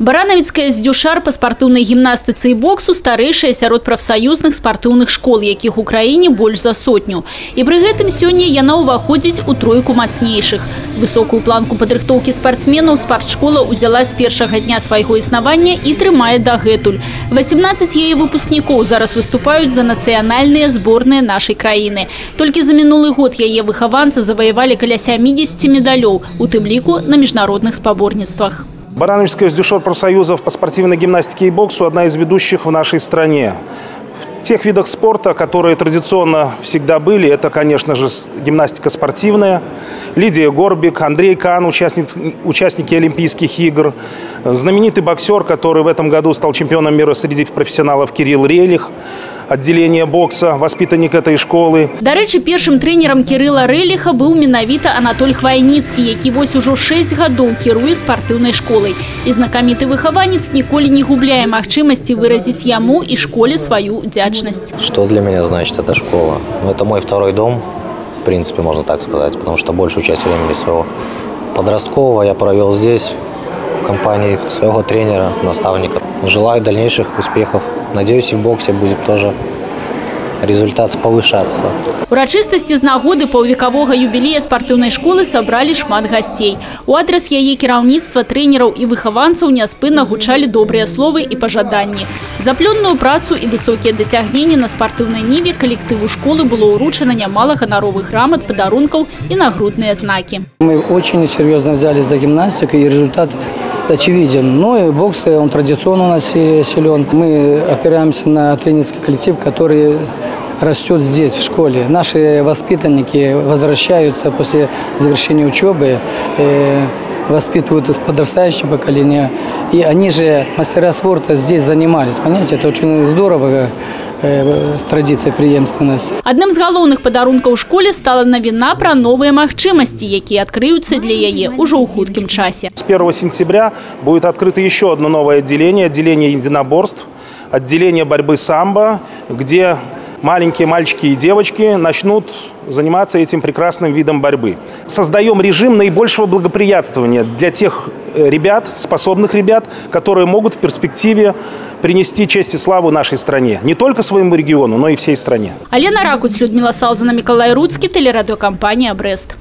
Баранавіцкая здюшар па спартыўнай гімнастыцы і боксу старэйшая сярод прафсаюзных спартыўных школ, якіх у краіне больш за 100. І пры гэтым сёння яна ўваходзіць у тройку мацнейшых. Высокую планку падрыхтоўкі спартсменаў спартшкола ўзяла з першага дня свайго існавання і трымае дагэтуль. 18 яе выпускнікоў зараз выступаюць за нацыянальныя зборныя нашай краіны. Толькі за мінулы год яе выхаванцы заваявалі каля 70 медалёў, у тым ліку на міжнародных спаборніцтвах. Баранавицкая здюшар профсоюзов по спортивной гимнастике и боксу одна из ведущих в нашей стране. В тех видах спорта, которые традиционно всегда были, это, конечно же, гимнастика спортивная. Лидия Горбик, Андрей Кан, участники Олимпийских игр. Знаменитый боксер, который в этом году стал чемпионом мира среди профессионалов, Кирилл Релих. Отделение бокса, воспитанник этой школы. До речі, першим тренером Кирилла Релиха был менавіта Анатоль Хвайніцкі, які вось ужо 6 гадоў кіруе спартыўнай школай. І знакаміты выхаванец ніколі не губляе магчымасці выразіць яму і школе свою удзячнасць. Что для меня значит эта школа? Ну, это мой второй дом, в принципе, можно так сказать, потому что большую часть времени своего подросткового я провел здесь, в компании своего тренера, наставника. Желаю дальнейших успехов. Надеюсь, и в боксе будет тоже результат повышаться. Урачыстасці з нагоды паўвекавога юбілея спартыўнай школы сабралі шмат гасцей. У адрас яе кіраўніцтва, трэнераў і выхаванцаў няспынна гучалі добрыя словы і пажаданні. За плённую працу і высокія дасягненні на спартыўнай ніве калектыву школы было ўручана нямала ганаровых грамат, падарункаў і нагрудныя знакі. Мы очень серьезно взялись за гимнастику, и результат очевиден. Но и бокс, он традиционно у нас силен. Мы опираемся на тренерский коллектив, который растет здесь, в школе. Наши воспитанники возвращаются после завершения учебы, воспитывают подрастающее поколение. И они же, мастера спорта, здесь занимались. Понимаете, это очень здорово, с традицией преемственности. Одним з галоўных падарункаў школе стала навіна пра новыя магчымасці, якія адкрыюцца для яе ўжо ў хуткім часе. С 1 сентября будет открыто еще одно новое отделение, отделение единоборств, отделение борьбы самбо, где маленькие мальчики и девочки начнут заниматься этим прекрасным видом борьбы. Создаем режим наибольшего благоприятствования для тех ребят, способных ребят, которые могут в перспективе принести честь и славу нашей стране. Не только своему региону, но и всей стране. Алена Ракуць, Людмила Салзана, Миколай Руцкий, телерадиокомпания «Брест».